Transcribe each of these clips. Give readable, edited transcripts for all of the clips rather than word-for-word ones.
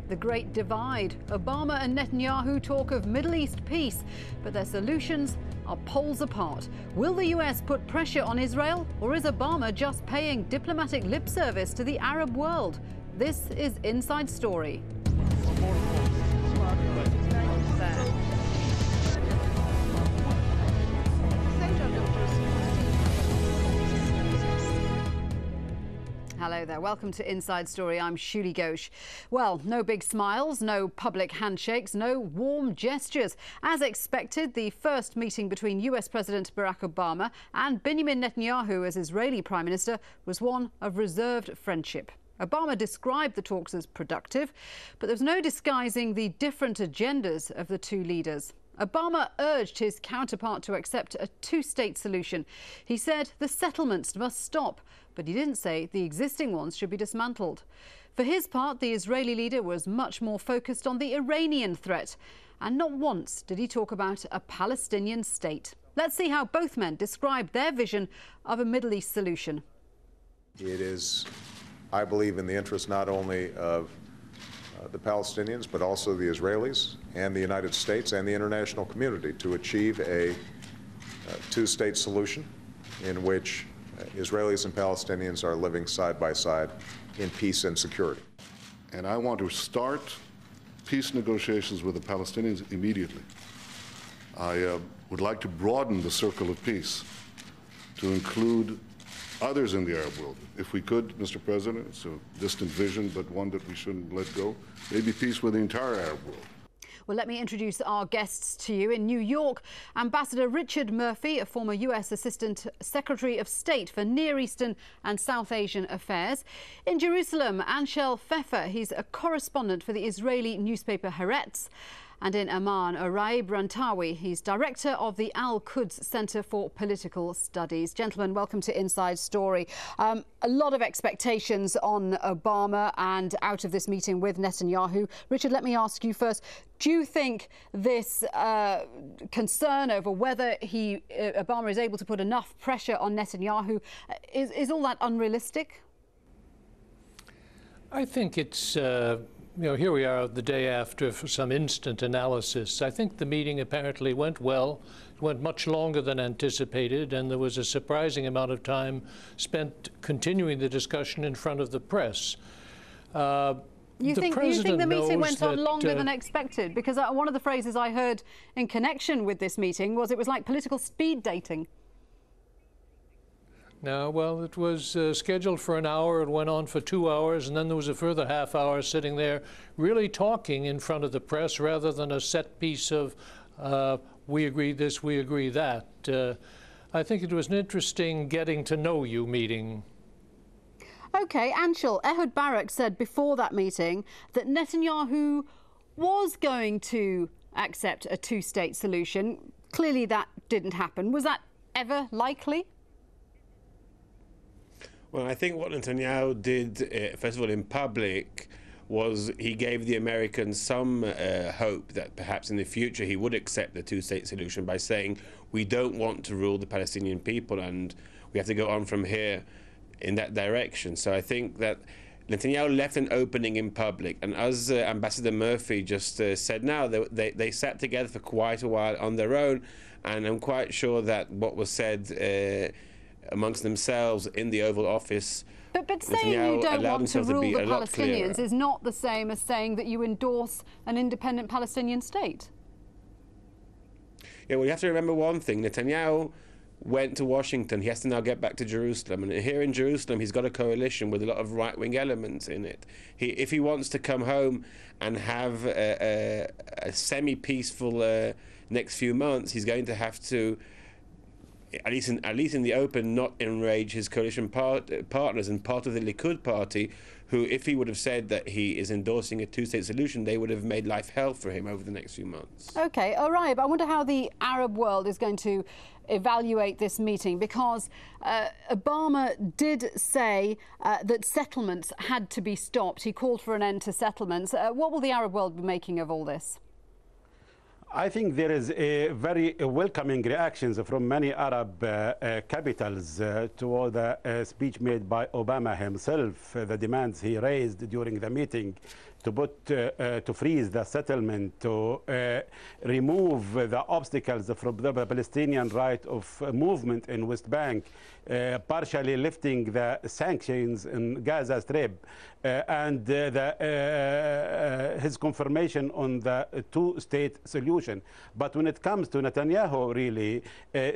The Great Divide. Obama and Netanyahu talk of Middle East peace, but their solutions are poles apart. Will the US put pressure on Israel, or is Obama just paying diplomatic lip service to the Arab world? This is Inside Story. Hello there, welcome to Inside Story. I'm Shuli Ghosh. Well, no big smiles, no public handshakes, no warm gestures. As expected, the first meeting between US President Barack Obama and Benjamin Netanyahu as Israeli Prime Minister was one of reserved friendship. Obama described the talks as productive, but there was no disguising the different agendas of the two leaders. Obama urged his counterpart to accept a two-state solution. He said the settlements must stop, but he didn't say the existing ones should be dismantled. For his part, the Israeli leader was much more focused on the Iranian threat, and not once did he talk about a Palestinian state. Let's see how both men described their vision of a Middle East solution. It is, I believe, in the interest not only of the Palestinians, but also the Israelis and the United States and the international community to achieve a two-state solution in which Israelis and Palestinians are living side by side in peace and security. And I want to start peace negotiations with the Palestinians immediately. I would like to broaden the circle of peace to include others in the Arab world. If we could, Mr. President, it's a distant vision, but one that we shouldn't let go, maybe peace with the entire Arab world. Well, let me introduce our guests to you. In New York, Ambassador Richard Murphy, a former US Assistant Secretary of State for Near Eastern and South Asian Affairs. In Jerusalem, Anshel Pfeffer, he's a correspondent for the Israeli newspaper Haaretz. And in Amman, Araib Rantawi, he's director of the Al-Quds Center for Political Studies. Gentlemen, welcome to Inside Story. A lot of expectations on Obama and out of this meeting with Netanyahu. Richard, let me ask you first, do you think this concern over whether Obama is able to put enough pressure on Netanyahu, is all that unrealistic? I think it's... here we are the day after for some instant analysis. I think the meeting apparently went well. It went much longer than anticipated, and there was a surprising amount of time spent continuing the discussion in front of the press. You think the meeting went on longer than expected? Because one of the phrases I heard in connection with this meeting was it was like political speed dating. No, well, it was scheduled for an hour. It went on for 2 hours, and then there was a further half hour sitting there really talking in front of the press rather than a set piece of we agree this, we agree that. I think it was an interesting getting to know you meeting. OK, Anshel, Ehud Barak said before that meeting that Netanyahu was going to accept a two-state solution. Clearly that didn't happen. Was that ever likely? Well, I think what Netanyahu did, first of all, in public, was he gave the Americans some hope that perhaps in the future he would accept the two-state solution by saying, we don't want to rule the Palestinian people and we have to go on from here in that direction. So I think that Netanyahu left an opening in public. And as Ambassador Murphy just said now, they sat together for quite a while on their own. And I'm quite sure that what was said amongst themselves in the Oval Office. But saying you don't want to rule the Palestinians is not the same as saying that you endorse an independent Palestinian state. Yeah, well, you have to remember one thing. Netanyahu went to Washington. He has to now get back to Jerusalem. And here in Jerusalem, he's got a coalition with a lot of right-wing elements in it. If he wants to come home and have a semi-peaceful next few months, he's going to have to, at least in the open, not enrage his coalition partners and part of the Likud party, who, if he would have said that he is endorsing a two-state solution, they would have made life hell for him over the next few months. OK, all right. But I wonder how the Arab world is going to evaluate this meeting, because Obama did say that settlements had to be stopped. He called for an end to settlements. What will the Arab world be making of all this? I think there is a very welcoming reactions from many Arab capitals to the speech made by Obama himself, the demands he raised during the meeting to freeze the settlement, to remove the obstacles from the Palestinian right of movement in West Bank, partially lifting the sanctions in Gaza Strip, and his confirmation on the two-state solution. But when it comes to Netanyahu, really,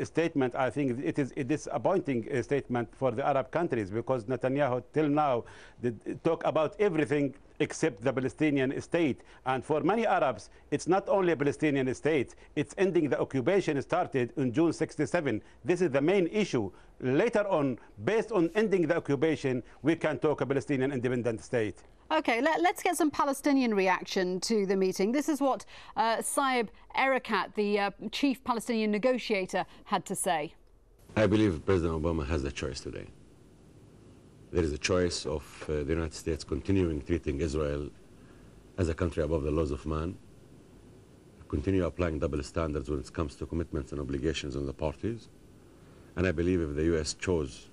statement, I think it is a disappointing statement for the Arab countries, because Netanyahu till now did talk about everything except the Palestinian state. And for many Arabs, it's not only a Palestinian state, it's ending the occupation started in June '67. This is the main issue. Later on, based on ending the occupation, we can talk a Palestinian independent state. OK, let's get some Palestinian reaction to the meeting. This is what Saeb Erekat, the chief Palestinian negotiator, had to say. I believe President Obama has a choice today. There is a choice of the United States continuing treating Israel as a country above the laws of man, continue applying double standards when it comes to commitments and obligations on the parties. And I believe if the U.S. chose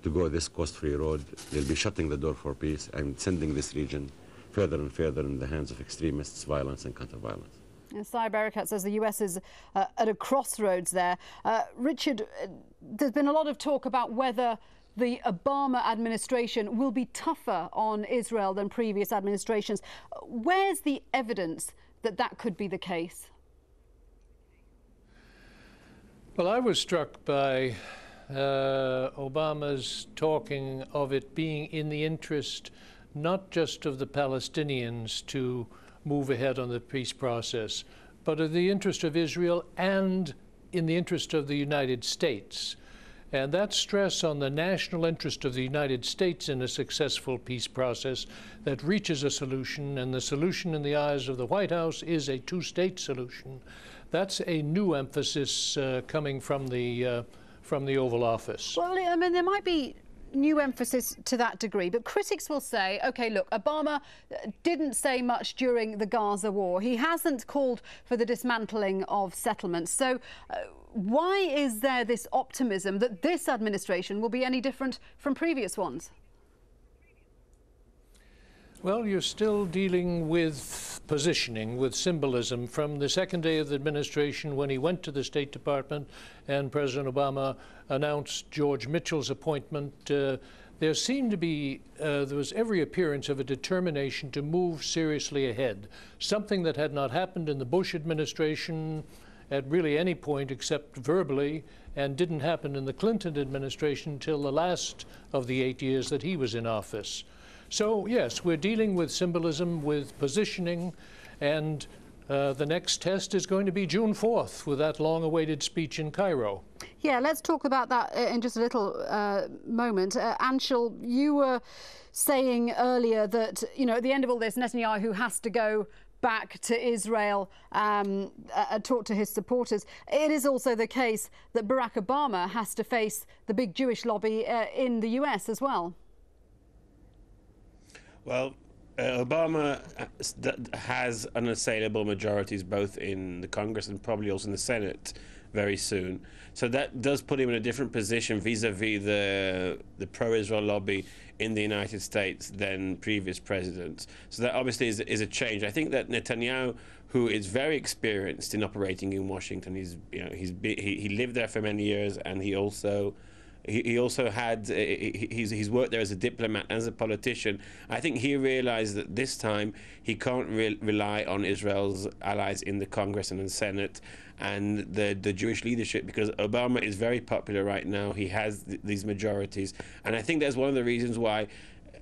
to go this cost-free road, they'll be shutting the door for peace and sending this region further and further in the hands of extremists, violence and counter-violence. Saeb Erekat says the US is at a crossroads there. Richard, there's been a lot of talk about whether the Obama administration will be tougher on Israel than previous administrations. Where's the evidence that that could be the case? Well, I was struck by Obama's talking of it being in the interest not just of the Palestinians to move ahead on the peace process, but in the interest of Israel and in the interest of the United States. And that stress on the national interest of the United States in a successful peace process that reaches a solution, and the solution in the eyes of the White House is a two-state solution. That's a new emphasis coming from the Oval Office. Well, I mean, there might be new emphasis to that degree, but critics will say, OK, look, Obama didn't say much during the Gaza war. He hasn't called for the dismantling of settlements. So why is there this optimism that this administration will be any different from previous ones? Well, you're still dealing with positioning, with symbolism. From the second day of the administration, when he went to the State Department and President Obama announced George Mitchell's appointment, there seemed to be, there was every appearance of a determination to move seriously ahead, something that had not happened in the Bush administration at really any point except verbally, and didn't happen in the Clinton administration till the last of the 8 years that he was in office. So, yes, we're dealing with symbolism, with positioning, and the next test is going to be June 4th with that long-awaited speech in Cairo. Yeah, let's talk about that in just a little moment. Anshul, you were saying earlier that, you know, at the end of all this, Netanyahu has to go back to Israel, talk to his supporters. It is also the case that Barack Obama has to face the big Jewish lobby in the US as well. Well, Obama has unassailable majorities both in the Congress and probably also in the Senate very soon. So that does put him in a different position vis-a-vis the pro-Israel lobby in the United States than previous presidents. So that obviously is a change. I think that Netanyahu, who is very experienced in operating in Washington, he lived there for many years, and he also had he's worked there as a diplomat, as a politician. I think he realized that this time he can't rely on Israel's allies in the Congress and the Senate and the Jewish leadership, because Obama is very popular right now. He has these majorities, and I think that's one of the reasons why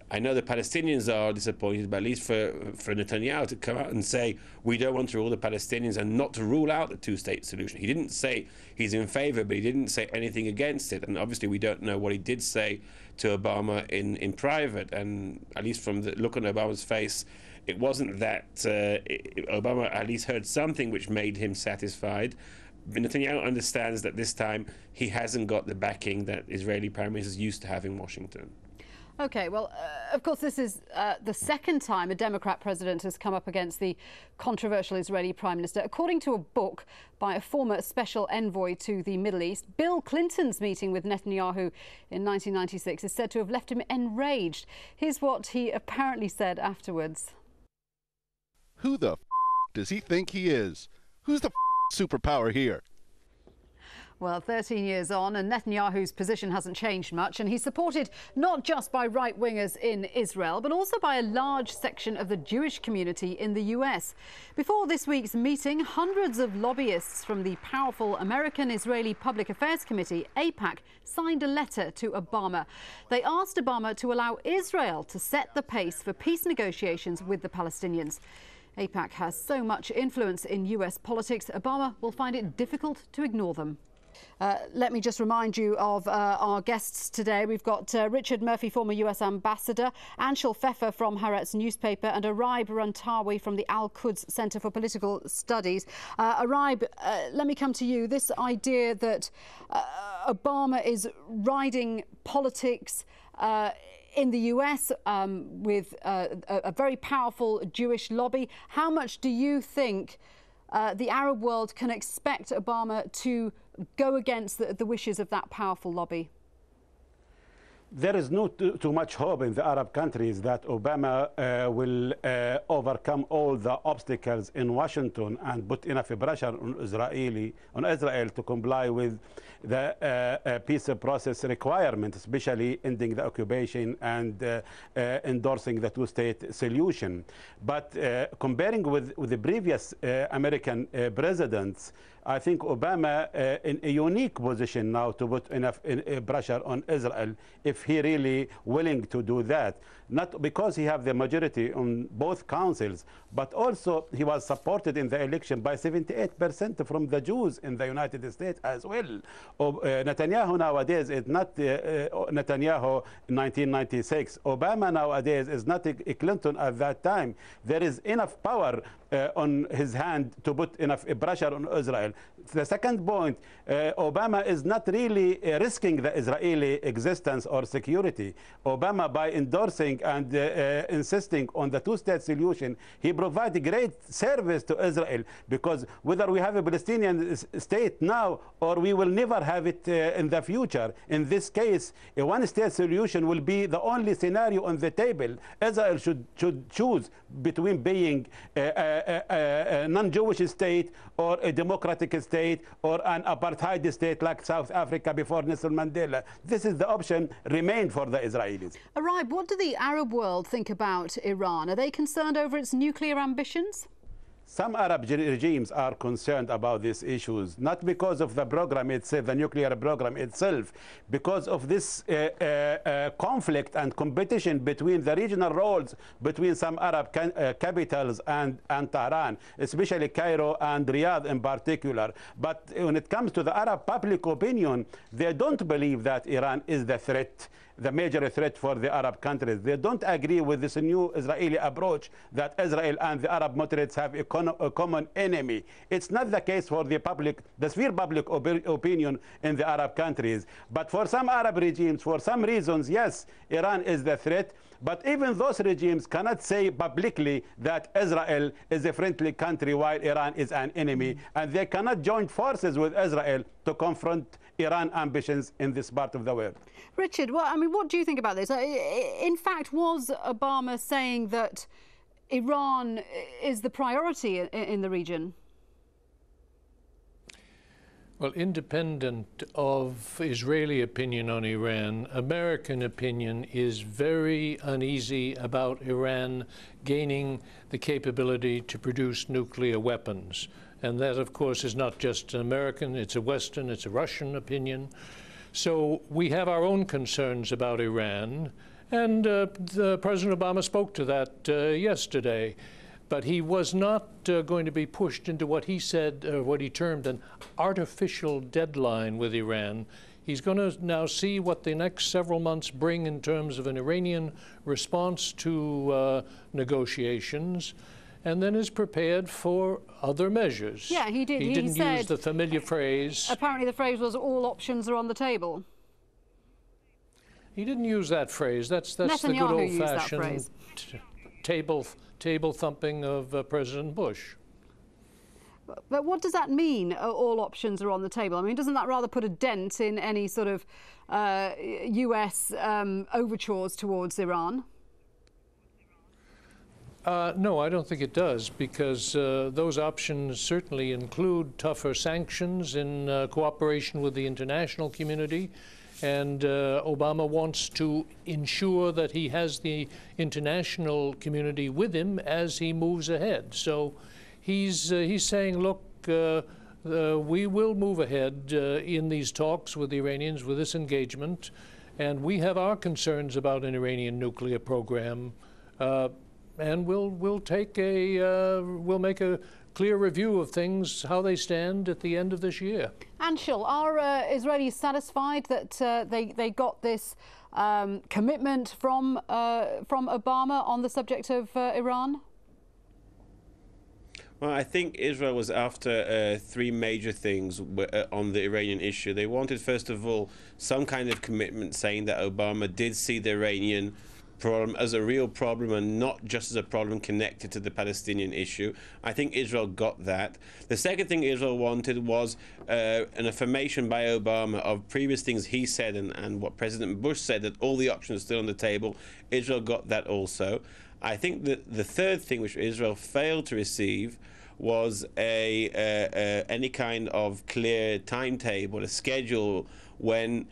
I know the Palestinians are disappointed, but at least for Netanyahu to come out and say, we don't want to rule the Palestinians, and not to rule out the two-state solution. He didn't say he's in favor, but he didn't say anything against it. And obviously we don't know what he did say to Obama in private. And at least from the look on Obama's face, it wasn't that Obama at least heard something which made him satisfied. But Netanyahu understands that this time he hasn't got the backing that Israeli prime ministers used to have in Washington. OK, well, of course, this is the second time a Democrat president has come up against the controversial Israeli prime minister. According to a book by a former special envoy to the Middle East, Bill Clinton's meeting with Netanyahu in 1996 is said to have left him enraged. Here's what he apparently said afterwards. Who the does he think he is? Who's the superpower here? Well, 13 years on, and Netanyahu's position hasn't changed much, and he's supported not just by right-wingers in Israel, but also by a large section of the Jewish community in the US. Before this week's meeting, hundreds of lobbyists from the powerful American-Israeli Public Affairs Committee, AIPAC, signed a letter to Obama. They asked Obama to allow Israel to set the pace for peace negotiations with the Palestinians. AIPAC has so much influence in US politics, Obama will find it difficult to ignore them. Let me just remind you of our guests today. We've got Richard Murphy, former US ambassador, Anshel Pfeffer from Haaretz newspaper, and Araib Rantawi from the Al-Quds Centre for Political Studies. Araib, let me come to you. This idea that Obama is riding politics in the US with a very powerful Jewish lobby. How much do you think the Arab world can expect Obama to go against the wishes of that powerful lobby? There is no too much hope in the Arab countries that Obama will overcome all the obstacles in Washington and put enough pressure on Israel to comply with the peace process requirement, especially ending the occupation and endorsing the two-state solution. But comparing with the previous American presidents, I think Obama in a unique position now to put enough pressure on Israel if he really willing to do that. Not because he have the majority on both councils, but also he was supported in the election by 78% from the Jews in the United States as well. Netanyahu nowadays is not Netanyahu in 1996. Obama nowadays is not Clinton at that time. There is enough power on his hand to put enough pressure on Israel. The second point, Obama is not really risking the Israeli existence or security. Obama, by endorsing and insisting on the two-state solution, he provides great service to Israel, because whether we have a Palestinian state now or we will never have it in the future, in this case, a one-state solution will be the only scenario on the table. Israel should choose between being a non-Jewish state or a democratic state or an apartheid state like South Africa before Nelson Mandela. This is the option remained for the Israelis. Araib, what do the Arab world think about Iran? Are they concerned over its nuclear ambitions? Some Arab regimes are concerned about these issues, not because of the program itself, the nuclear program itself, because of this conflict and competition between the regional roles between some Arab capitals and Tehran, especially Cairo and Riyadh in particular. But when it comes to the Arab public opinion, they don't believe that Iran is the threat, the major threat for the Arab countries. They don't agree with this new Israeli approach that Israel and the Arab moderates have a common enemy. It's not the case for the sphere public opinion in the Arab countries. But for some Arab regimes, for some reasons, yes, Iran is the threat. But even those regimes cannot say publicly that Israel is a friendly country while Iran is an enemy. And they cannot join forces with Israel to confront Iran ambitions in this part of the world. Richard, what do you think about this? In fact, was Obama saying that Iran is the priority in the region? Well, independent of Israeli opinion on Iran, American opinion is very uneasy about Iran gaining the capability to produce nuclear weapons. And that, of course, is not just an American, it's a Western, it's a Russian opinion. So we have our own concerns about Iran, and President Obama spoke to that yesterday. But he was not going to be pushed into what he said, what he termed an artificial deadline with Iran. He's going to now see what the next several months bring in terms of an Iranian response to negotiations, and then is prepared for other measures. Yeah, he did. He didn't use the familiar phrase. Apparently the phrase was all options are on the table. He didn't use that phrase. That's the good old-fashioned table thumping of President Bush. But what does that mean, all options are on the table? I mean, doesn't that rather put a dent in any sort of US overtures towards Iran? No, I don't think it does, because those options certainly include tougher sanctions in cooperation with the international community, and Obama wants to ensure that he has the international community with him as he moves ahead. So he's saying, look, we will move ahead in these talks with the Iranians, with this engagement, and we have our concerns about an Iranian nuclear program. And we'll make a clear review of things, how they stand at the end of this year. Anshul, are Israelis satisfied that they got this commitment from Obama on the subject of Iran? Well, I think Israel was after three major things on the Iranian issue. They wanted, first of all, some kind of commitment saying that Obama did see the Iranian problem as a real problem and not just as a problem connected to the Palestinian issue. I think Israel got that. The second thing Israel wanted was an affirmation by Obama of previous things he said and what President Bush said, that all the options are still on the table. Israel got that also. I think that the third thing which Israel failed to receive was any kind of clear timetable, a schedule when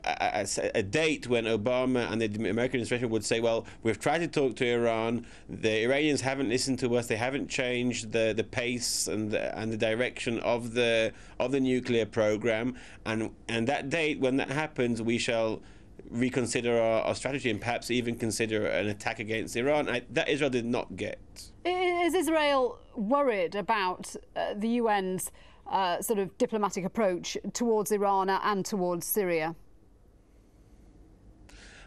a date when Obama and the American administration would say, well, we've tried to talk to Iran, the Iranians haven't listened to us, they haven't changed the pace and the direction of the nuclear program, and that date, when that happens, we shall reconsider our strategy and perhaps even consider an attack against Iran. That Israel did not get. Is Israel worried about the UN's sort of diplomatic approach towards Iran and towards Syria?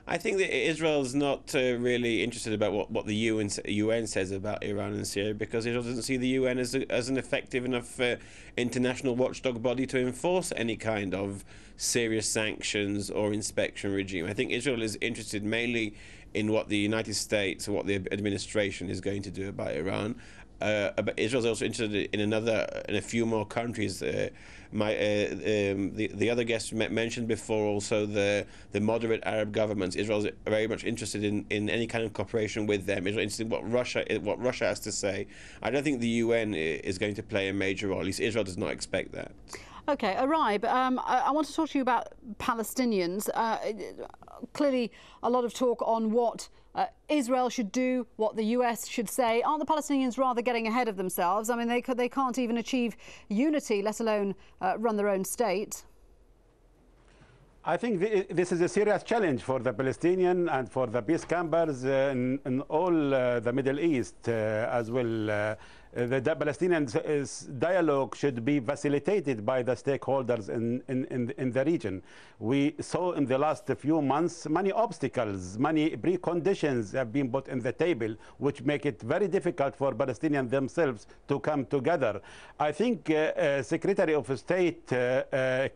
I think that Israel is not really interested about what the UN says about Iran and Syria, because Israel doesn't see the UN as an effective enough international watchdog body to enforce any kind of serious sanctions or inspection regime. I think Israel is interested mainly in what the United States or what the administration is going to do about Iran. But Israel is also interested in a few more countries. The other guests mentioned before also the moderate Arab governments. Israel is very much interested in any kind of cooperation with them. Israel is interested in what Russia has to say. I don't think the UN is going to play a major role. At least Israel does not expect that. Okay, Arib, I want to talk to you about Palestinians. Clearly, a lot of talk on what Israel should do, what the US should say. Aren't the Palestinians rather getting ahead of themselves? I mean, they can't even achieve unity, let alone run their own state. I think this is a serious challenge for the Palestinian and for the peace campers in all the Middle East as well. The Palestinian dialogue should be facilitated by the stakeholders in the region. We saw in the last few months many obstacles, many preconditions have been put on the table, which make it very difficult for Palestinians themselves to come together. I think Secretary of State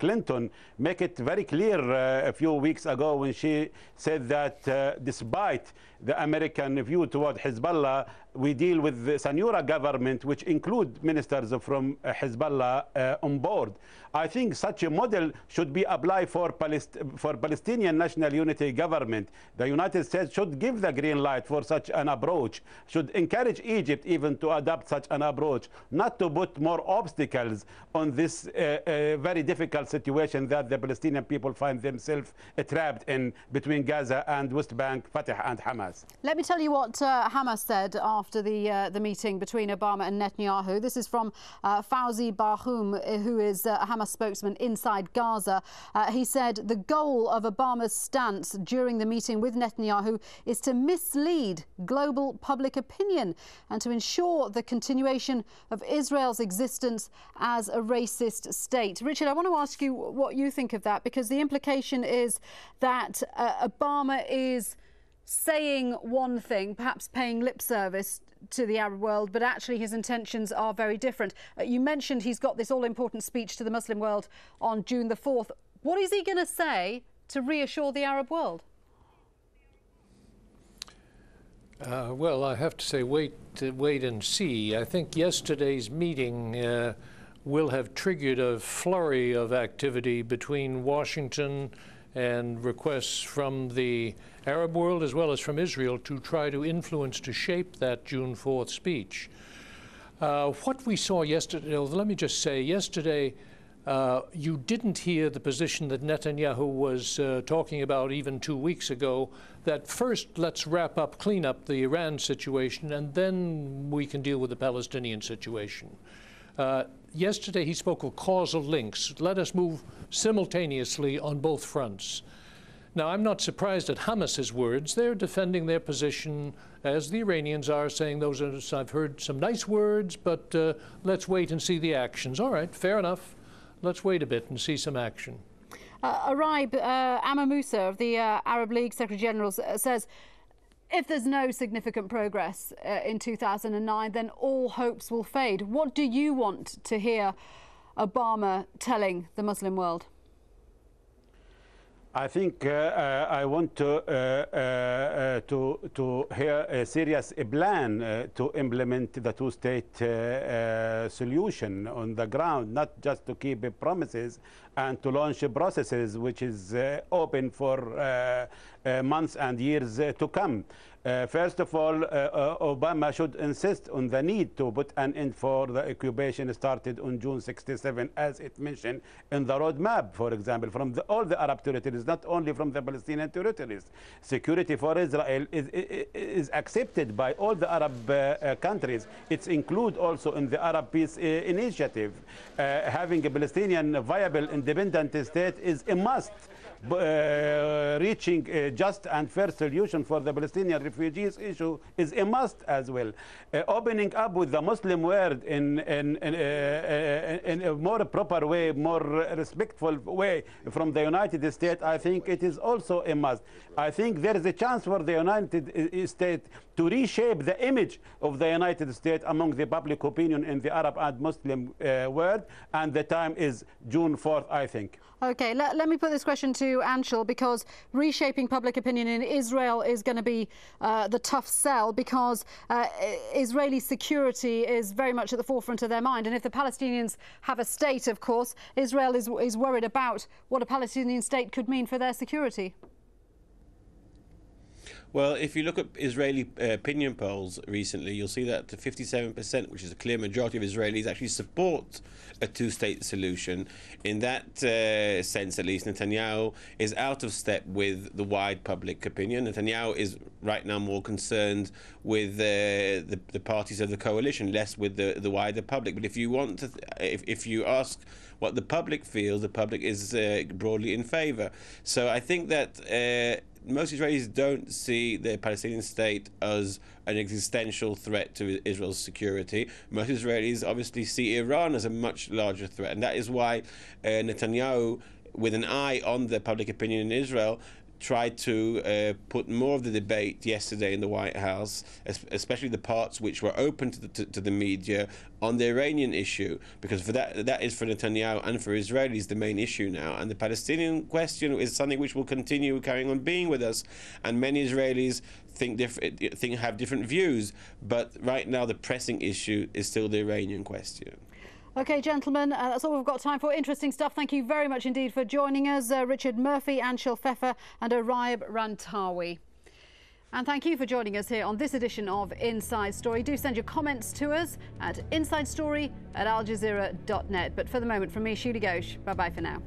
Clinton made it very clear a few weeks ago when she said that despite the American view toward Hezbollah, we deal with the Sanura government, which include ministers from Hezbollah on board. I think such a model should be applied for Palestinian National Unity government. The United States should give the green light for such an approach, should encourage Egypt even to adopt such an approach, not to put more obstacles on this very difficult situation that the Palestinian people find themselves trapped in between Gaza and West Bank, Fatah and Hamas. Let me tell you what Hamas said after the meeting between Obama and Netanyahu. This is from Fawzi Barhoum, who is a Hamas spokesman inside Gaza. He said the goal of Obama's stance during the meeting with Netanyahu is to mislead global public opinion and to ensure the continuation of Israel's existence as a racist state. Richard, I want to ask you what you think of that, because the implication is that Obama is saying one thing, perhaps paying lip service to the Arab world, but actually his intentions are very different. You mentioned he's got this all-important speech to the Muslim world on June the 4th. What is he going to say to reassure the Arab world? Well, I have to say wait and see. I think yesterday's meeting will have triggered a flurry of activity between Washington and requests from the Arab world as well as from Israel to try to influence, to shape that June 4th speech. What we saw yesterday, let me just say, yesterday you didn't hear the position that Netanyahu was talking about even 2 weeks ago, that first let's wrap up, clean up the Iran situation, and then we can deal with the Palestinian situation. Yesterday he spoke of causal links. Let us move simultaneously on both fronts. Now, I'm not surprised at Hamas's words. They're defending their position, as the Iranians are, saying those are, I've heard some nice words, but let's wait and see the actions. All right, fair enough. Let's wait a bit and see some action. Araib Amma Musa of the Arab League Secretary-General says if there's no significant progress in 2009, then all hopes will fade. What do you want to hear Obama telling the Muslim world? I think I want to hear a serious plan to implement the two-state solution on the ground, not just to keep promises and to launch processes which is open for months and years to come. First of all, Obama should insist on the need to put an end for the occupation started on June 67, as it mentioned in the roadmap, for example, from all the Arab territories, not only from the Palestinian territories. Security for Israel is accepted by all the Arab countries. It's included also in the Arab Peace Initiative. Having a Palestinian viable independent state is a must. Reaching a just and fair solution for the Palestinian refugees issue is a must as well. Opening up with the Muslim world in a more proper way, more respectful way from the United States, I think it is also a must. I think there is a chance for the United States to reshape the image of the United States among the public opinion in the Arab and Muslim world, and the time is June 4th, I think. OK, let me put this question to Anshul, because reshaping public opinion in Israel is going to be the tough sell, because Israeli security is very much at the forefront of their mind. And if the Palestinians have a state, of course, Israel is worried about what a Palestinian state could mean for their security. Well, if you look at Israeli opinion polls recently, you'll see that 57%, which is a clear majority of Israelis, actually support a two-state solution. In that sense, at least, Netanyahu is out of step with the wide public opinion. Netanyahu is right now more concerned with the parties of the coalition, less with the wider public. But if you want to, if you ask what the public feels, the public is broadly in favour. So I think that most Israelis don't see the Palestinian state as an existential threat to Israel's security. Most Israelis obviously see Iran as a much larger threat, and that is why Netanyahu, with an eye on the public opinion in Israel, tried to put more of the debate yesterday in the White House, especially the parts which were open to the media, on the Iranian issue, because for that is for Netanyahu and for Israelis the main issue now. And the Palestinian question is something which will continue carrying on being with us, and many Israelis have different views, but right now the pressing issue is still the Iranian question. OK, gentlemen, that's all we've got time for. Interesting stuff. Thank you very much indeed for joining us. Richard Murphy, Anshul Pfeffer and Araib Rantawi. And thank you for joining us here on this edition of Inside Story. Do send your comments to us at insidestory@aljazeera.net. But for the moment, from me, Shuli Ghosh, bye-bye for now.